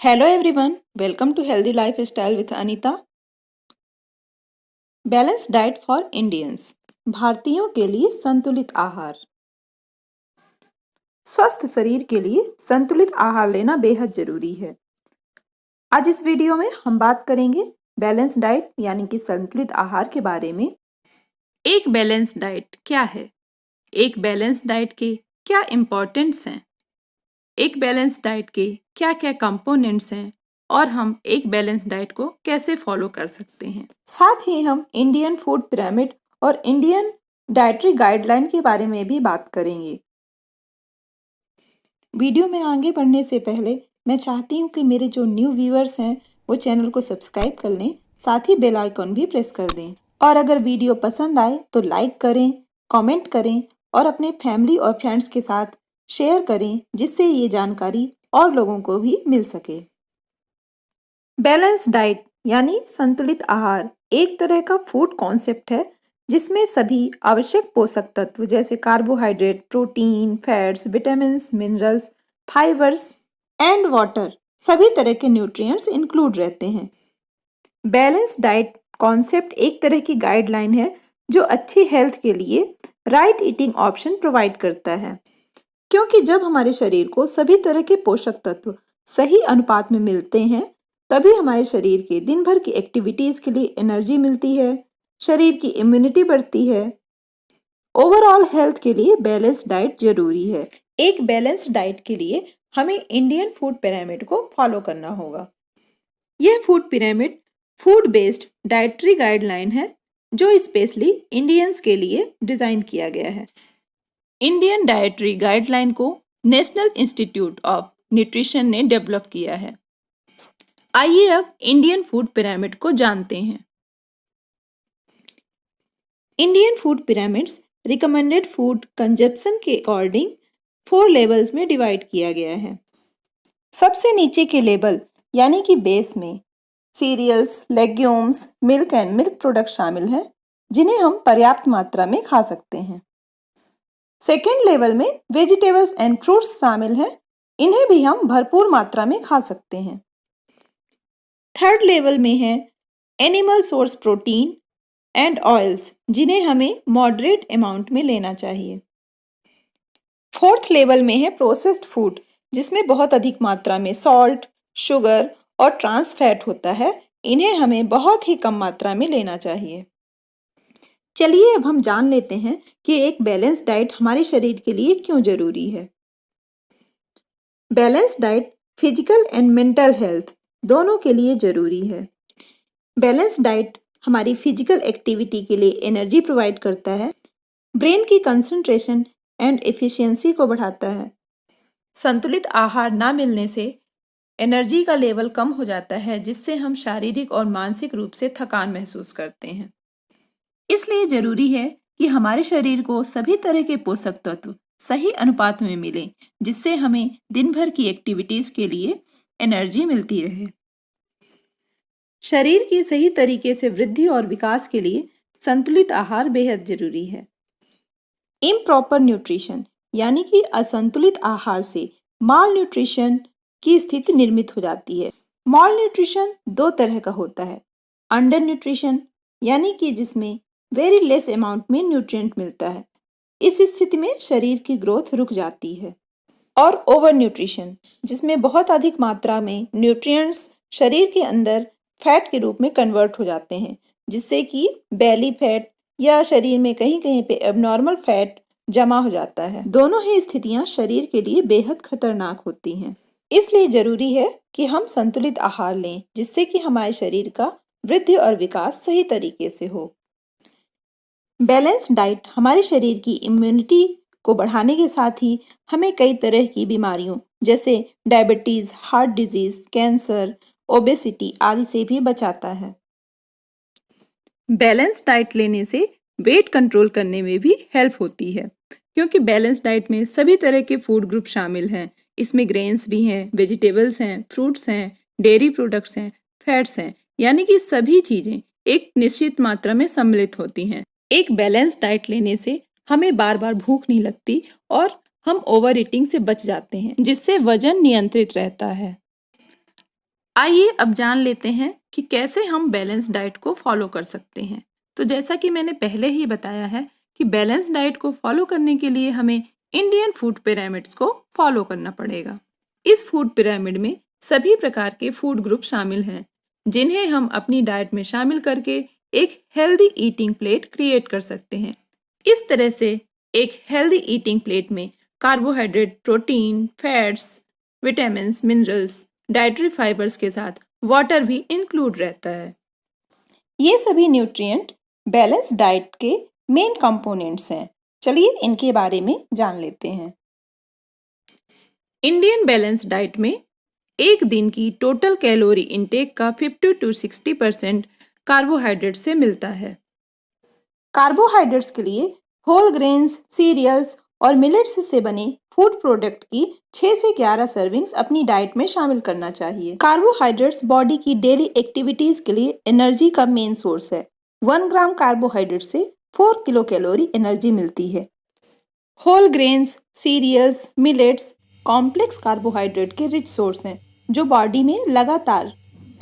Hello everyone, welcome to Healthy Lifestyle with Anita. Balance diet for Indians, भारतीयों के लिए संतुलित आहार। स्वस्थ शरीर के लिए संतुलित आहार लेना बेहद जरूरी है। आज इस वीडियो में हम बात करेंगे बैलेंस डाइट यानी कि संतुलित आहार के बारे में। एक बैलेंस डाइट क्या है? एक बैलेंस डाइट के क्या इम्पोर्टेंट्स हैं? एक बैलेंस डाइट के क्या क्या कंपोनेंट्स हैं और हम एक बैलेंस डाइट को कैसे फॉलो कर सकते हैं। साथ ही हम इंडियन फूड पिरामिड और इंडियन डाइटरी गाइडलाइन के बारे में भी बात करेंगे। वीडियो में आगे बढ़ने से पहले मैं चाहती हूँ कि मेरे जो न्यू व्यूअर्स हैं वो चैनल को सब्सक्राइब कर लें, साथ ही बेल आइकॉन भी प्रेस कर दें। और अगर वीडियो पसंद आए तो लाइक करें, कमेंट करें और अपने फैमिली और फ्रेंड्स के साथ शेयर करें, जिससे ये जानकारी और लोगों को भी मिल सके। बैलेंस डाइट यानी संतुलित आहार एक तरह का फूड कॉन्सेप्ट है जिसमें सभी आवश्यक पोषक तत्व जैसे carbohydrate, protein, fats, vitamins, minerals, fibres and water, सभी तरह के न्यूट्रिएंट्स इंक्लूड रहते हैं। बैलेंस डाइट कॉन्सेप्ट एक तरह की गाइडलाइन है जो अच्छी हेल्थ के लिए राइट ईटिंग ऑप्शन प्रोवाइड करता है, क्योंकि जब हमारे शरीर को सभी तरह के पोषक तत्व सही अनुपात में मिलते हैं तभी हमारे शरीर के दिन भर की एक्टिविटीज के लिए एनर्जी मिलती है, शरीर की इम्यूनिटी बढ़ती है। ओवरऑल हेल्थ के लिए बैलेंस डाइट जरूरी है। एक बैलेंस डाइट के लिए हमें इंडियन फूड पिरामिड को फॉलो करना होगा। यह food pyramid food based dietary guideline है जो स्पेशली इंडियंस के लिए डिजाइन किया गया है। इंडियन डाइटरी गाइडलाइन को नेशनल इंस्टीट्यूट ऑफ न्यूट्रिशन ने डेवलप किया है। आइए अब इंडियन फूड पिरामिड को जानते हैं। Indian food pyramids recommended food consumption के अकॉर्डिंग 4 लेवल्स में डिवाइड किया गया है। सबसे नीचे के लेवल यानी कि बेस में cereals, legumes, milk and milk product शामिल हैं जिन्हें हम पर्याप्त मात्रा में खा सकते हैं। सेकेंड लेवल में वेजिटेबल्स एंड फ्रूट्स शामिल हैं, इन्हें भी हम भरपूर मात्रा में खा सकते हैं। थर्ड लेवल में है animal source protein and oils, जिन्हें हमें मॉडरेट अमाउंट में लेना चाहिए। फोर्थ लेवल में है प्रोसेस्ड फूड, जिसमें बहुत अधिक मात्रा में सॉल्ट, शुगर और ट्रांस फैट होता है, इन्हें हमें बहुत ही कम मात्रा में लेना चाहिए। चलिए अब हम जान लेते हैं कि एक बैलेंस डाइट हमारे शरीर के लिए क्यों जरूरी है। Balance diet physical and mental health दोनों के लिए जरूरी है। बैलेंस डाइट हमारी फिजिकल एक्टिविटी के लिए एनर्जी प्रोवाइड करता है, ब्रेन की कंसंट्रेशन एंड एफिशिएंसी को बढ़ाता है। संतुलित आहार ना मिलने से एनर्जी का लेवल कम हो जाता है, जिससे हम शारीरिक और मानसिक रूप से थकान महसूस करते हैं। इसलिए जरूरी है कि हमारे शरीर को सभी तरह के पोषक तत्व सही अनुपात में मिलें, जिससे हमें दिन भर की एक्टिविटीज के लिए एनर्जी मिलती रहे। शरीर की सही तरीके से वृद्धि और विकास के लिए संतुलित आहार बेहद जरूरी है। इम्प्रॉपर न्यूट्रिशन यानी कि असंतुलित आहार से माल न्यूट्रिशन की स्थिति निर्मित हो जाती है। माल न्यूट्रिशन 2 तरह का होता है। अंडर न्यूट्रिशन यानी कि जिसमें वेरी लेस अमाउंट में न्यूट्रिएंट मिलता है, इस स्थिति में शरीर की ग्रोथ रुक जाती है। और ओवर न्यूट्रिशन जिसमें बहुत अधिक मात्रा में न्यूट्रिएंट्स शरीर के अंदर फैट के रूप में कन्वर्ट हो जाते हैं, जिससे कि बेली फैट या शरीर में कहीं कहीं पे एबनॉर्मल फैट जमा हो जाता है। दोनों ही स्थितियां शरीर के लिए बेहद खतरनाक होती हैं। इसलिए जरूरी है कि हम संतुलित आहार लें, जिससे कि हमारे शरीर का वृद्धि और विकास सही तरीके से हो। बैलेंस डाइट हमारे शरीर की इम्यूनिटी को बढ़ाने के साथ ही हमें कई तरह की बीमारियों जैसे diabetes, heart disease, cancer, obesity आदि से भी बचाता है। बैलेंस डाइट लेने से वेट कंट्रोल करने में भी हेल्प होती है, क्योंकि बैलेंस डाइट में सभी तरह के फूड ग्रुप शामिल हैं। इसमें ग्रेन्स भी हैं, वेजिटेबल्स हैं, फ्रूट्स हैं, डेयरी प्रोडक्ट्स हैं, फैट्स हैं, यानी कि सभी चीजें एक निश्चित मात्रा में सम्मिलित होती हैं। एक बैलेंस डाइट लेने से हमें बार बार भूख नहीं लगती और हम ओवर ईटिंग से बच जाते हैं, जिससे वजन नियंत्रित रहता है। आइए अब जान लेते हैं कि कैसे हम बैलेंस डाइट को फॉलो कर सकते हैं। तो जैसा कि मैंने पहले ही बताया है कि बैलेंस डाइट को फॉलो करने के लिए हमें इंडियन फूड पिरामिड्स को फॉलो करना पड़ेगा। इस फूड पिरामिड में सभी प्रकार के फूड ग्रुप शामिल हैं, जिन्हें हम अपनी डाइट में शामिल करके एक हेल्दी ईटिंग प्लेट क्रिएट कर सकते हैं। इस तरह से एक हेल्दी ईटिंग प्लेट में carbohydrate, protein, fats, vitamins, minerals, dietary fibres के साथ वाटर भी इंक्लूड रहता है। ये सभी न्यूट्रिएंट बैलेंस डाइट के मेन कंपोनेंट्स हैं। चलिए इनके बारे में जान लेते हैं। इंडियन बैलेंस डाइट में एक दिन की टोटल कैलोरी इंटेक का 50 to 60% कार्बोहाइड्रेट से मिलता है। कार्बोहाइड्रेट्स के लिए होल ग्रेन्स, सीरियल्स और मिलेट्स से बने फूड प्रोडक्ट की 6 से 11 सर्विंग्स अपनी डाइट में शामिल करना चाहिए। कार्बोहाइड्रेट्स बॉडी की डेली एक्टिविटीज के लिए एनर्जी का मेन सोर्स है। 1 ग्राम कार्बोहाइड्रेट से 4 किलो कैलोरी एनर्जी मिलती है। Whole grains, cereals, millets complex carbohydrate के रिच सोर्स हैं, जो बॉडी में लगातार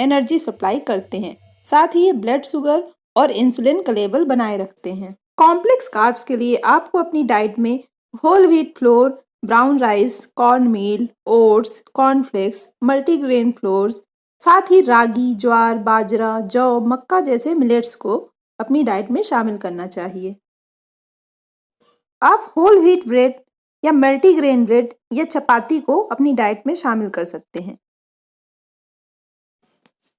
एनर्जी सप्लाई करते हैं। साथ ही ये ब्लड शुगर और इंसुलिन का लेवल बनाए रखते हैं। कॉम्प्लेक्स कार्ब्स के लिए आपको अपनी डाइट में whole wheat flour, brown rice, corn meal, oats, cornflakes, multigrain flours, साथ ही रागी, ज्वार, बाजरा, जौ, मक्का जैसे मिलेट्स को अपनी डाइट में शामिल करना चाहिए। आप होल व्हीट ब्रेड या मल्टीग्रेन ब्रेड या चपाती को अपनी डाइट में शामिल कर सकते हैं।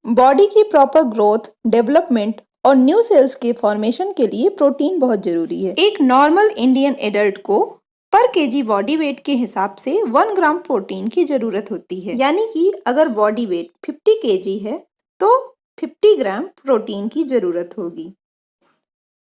बॉडी की प्रॉपर ग्रोथ, डेवलपमेंट और न्यू सेल्स के फॉर्मेशन के लिए प्रोटीन बहुत जरूरी है। एक नॉर्मल इंडियन एडल्ट को पर केजी बॉडी वेट के हिसाब से 1 ग्राम प्रोटीन की जरूरत होती है। यानी कि अगर बॉडी वेट 50 केजी है तो 50 ग्राम प्रोटीन की जरूरत होगी।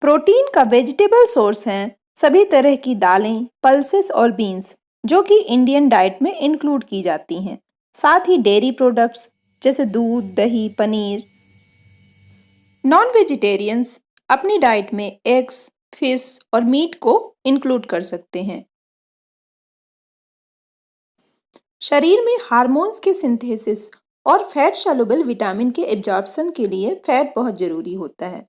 प्रोटीन का वेजिटेबल सोर्स हैं सभी तरह की दालें, पल्सेस और बीन्स, जो कि इंडियन डाइट में इंक्लूड की जाती हैं। साथ ही डेयरी प्रोडक्ट्स जैसे दूध, दही, पनीर। नॉन वेजिटेरियंस अपनी डाइट में एग्स, फिश और मीट को इंक्लूड कर सकते हैं। शरीर में हार्मोन्स के सिंथेसिस और फैट सॉल्युबल विटामिन के एब्जॉर्प्शन के लिए फैट बहुत जरूरी होता है।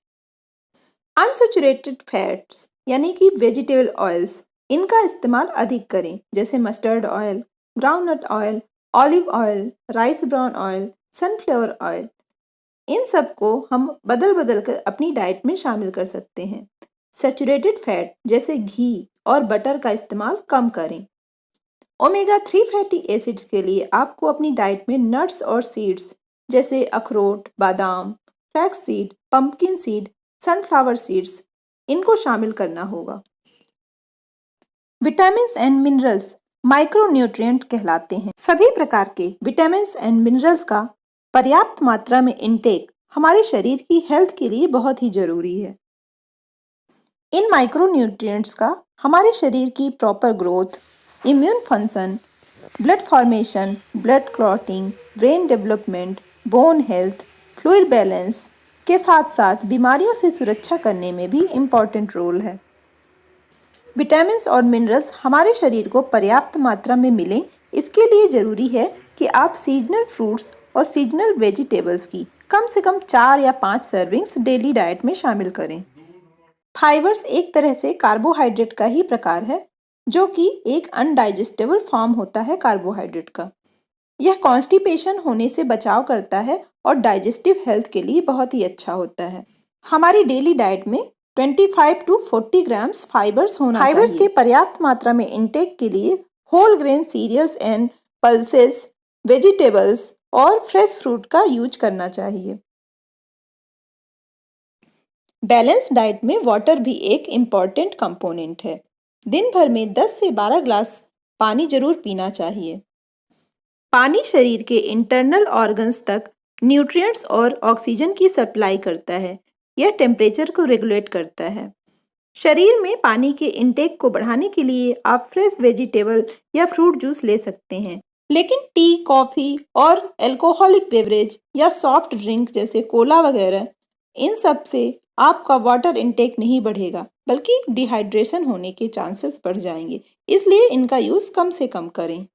अनसैचुरेटेड फैट्स यानी कि वेजिटेबल ऑयल्स, इनका इस्तेमाल अधिक करें, जैसे mustard oil, groundnut oil, olive oil, rice brown oil, sunflower oil. इन सब को हम बदल बदल कर अपनी डाइट में शामिल कर सकते हैं। सैचुरेटेड फैट जैसे घी और बटर का इस्तेमाल कम करें। ओमेगा 3 फैटी एसिड्स के लिए आपको अपनी डाइट में नट्स और सीड्स जैसे अखरोट, बादाम, flax seed, pumpkin seed, sunflower seeds, इनको शामिल करना होगा। विटामिन्स एंड मिनरल्स माइक्रोन्यूट्रिएंट कहलाते हैं। सभी प्रकार के विटामिन्स एंड मिनरल्स का पर्याप्त मात्रा में इंटेक हमारे शरीर की हेल्थ के लिए बहुत ही जरूरी है। इन माइक्रोन्यूट्रिएंट्स का हमारे शरीर की proper growth, immune function, blood formation, blood clotting, brain development, bone health, fluid balance के साथ साथ बीमारियों से सुरक्षा करने में भी इम्पॉर्टेंट रोल है। विटामिन्स और मिनरल्स हमारे शरीर को पर्याप्त मात्रा में मिलें, इसके लिए ज़रूरी है कि आप सीजनल फ्रूट्स और सीजनल वेजिटेबल्स की कम से कम 4 या 5 सर्विंग्स डेली डाइट में शामिल करें। फाइबर्स एक तरह से कार्बोहाइड्रेट का ही प्रकार है, जो कि एक अनडाइजेस्टेबल फॉर्म होता है कार्बोहाइड्रेट का। यह कॉन्स्टिपेशन होने से बचाव करता है और डाइजेस्टिव हेल्थ के लिए बहुत ही अच्छा होता है। हमारी डेली डाइट में 25 to 40 ग्राम्स फाइबर्स होना चाहिए। फाइबर्स के पर्याप्त मात्रा में इंटेक के लिए whole grain cereals and pulses, vegetables और फ्रेश फ्रूट का यूज करना चाहिए। बैलेंस डाइट में वाटर भी एक इम्पॉर्टेंट कंपोनेंट है। दिन भर में 10 से 12 ग्लास पानी जरूर पीना चाहिए। पानी शरीर के इंटरनल ऑर्गन्स तक न्यूट्रिएंट्स और ऑक्सीजन की सप्लाई करता है। यह टेम्परेचर को रेगुलेट करता है। शरीर में पानी के इंटेक को बढ़ाने के लिए आप फ्रेश वेजिटेबल या फ्रूट जूस ले सकते हैं, लेकिन टी, कॉफ़ी और अल्कोहलिक बेवरेज या सॉफ्ट ड्रिंक जैसे कोला वगैरह, इन सब से आपका वाटर इंटेक नहीं बढ़ेगा, बल्कि डिहाइड्रेशन होने के चांसेस बढ़ जाएंगे। इसलिए इनका यूज़ कम से कम करें।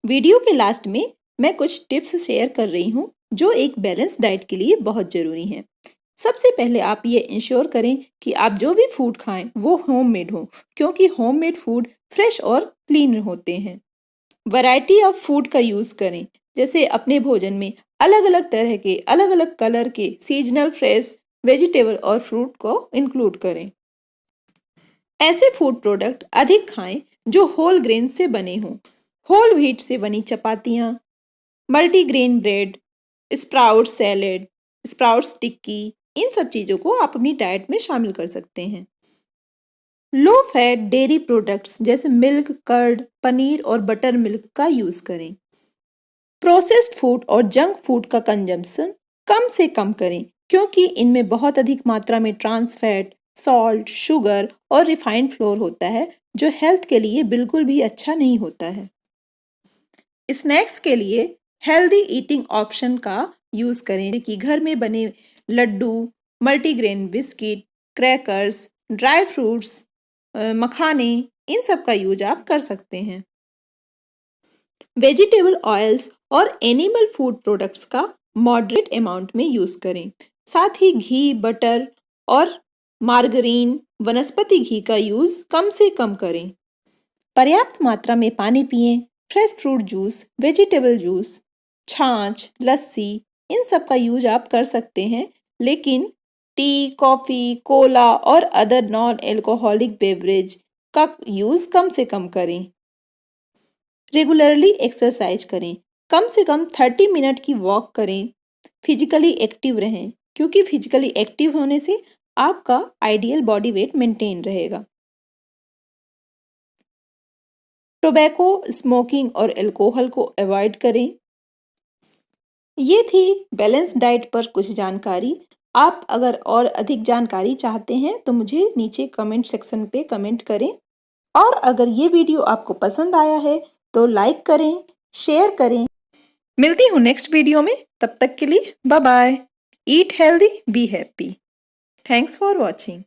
वीडियो के लास्ट में मैं कुछ टिप्स शेयर कर रही हूँ जो एक बैलेंस डाइट के लिए बहुत ज़रूरी हैं। सबसे पहले आप ये इंश्योर करें कि आप जो भी फूड खाएं वो होममेड हो, क्योंकि होममेड फूड फ्रेश और क्लीन होते हैं। वैरायटी ऑफ फूड का यूज़ करें, जैसे अपने भोजन में अलग अलग तरह के, अलग अलग कलर के सीजनल फ्रेश वेजिटेबल और फ्रूट को इंक्लूड करें। ऐसे फूड प्रोडक्ट अधिक खाएं जो होल ग्रेन से बने हों। होल व्हीट से बनी चपातियाँ, multigrain bread, sprout salad, sprouts tikki, इन सब चीज़ों को आप अपनी डाइट में शामिल कर सकते हैं। लो फैट डेयरी प्रोडक्ट्स जैसे मिल्क, कर्ड, पनीर और बटर मिल्क का यूज़ करें। प्रोसेस्ड फूड और जंक फूड का कंजम्पशन कम से कम करें, क्योंकि इनमें बहुत अधिक मात्रा में ट्रांस फैट, सॉल्ट, शुगर और रिफाइंड फ्लोर होता है, जो हेल्थ के लिए बिल्कुल भी अच्छा नहीं होता है। स्नैक्स के लिए हेल्दी ईटिंग ऑप्शन का यूज़ करें कि घर में बने लड्डू, multigrain biscuit, crackers, dry fruits, मखाने, इन सब का यूज आप कर सकते हैं। वेजिटेबल ऑयल्स और एनिमल फूड प्रोडक्ट्स का मॉडरेट अमाउंट में यूज़ करें। साथ ही घी, बटर और मार्गरीन, वनस्पति घी का यूज़ कम से कम करें। पर्याप्त मात्रा में पानी पिएं। Fresh fruit juice, vegetable juice, छाछ, लस्सी, इन सब का यूज आप कर सकते हैं, लेकिन टी, कॉफ़ी, कोला और अदर नॉन एल्कोहलिक बेवरेज का यूज़ कम से कम करें। रेगुलरली एक्सरसाइज करें, कम से कम 30 मिनट की वॉक करें। फिजिकली एक्टिव रहें, क्योंकि फिजिकली एक्टिव होने से आपका आइडियल बॉडी वेट मेंटेन रहेगा। टोबैको, स्मोकिंग और अल्कोहल को अवॉइड करें। ये थी बैलेंस डाइट पर कुछ जानकारी। आप अगर और अधिक जानकारी चाहते हैं तो मुझे नीचे कमेंट सेक्शन पे कमेंट करें। और अगर ये वीडियो आपको पसंद आया है तो लाइक करें, शेयर करें। मिलती हूँ नेक्स्ट वीडियो में, तब तक के लिए bye bye. Eat healthy, be happy. Thanks for watching.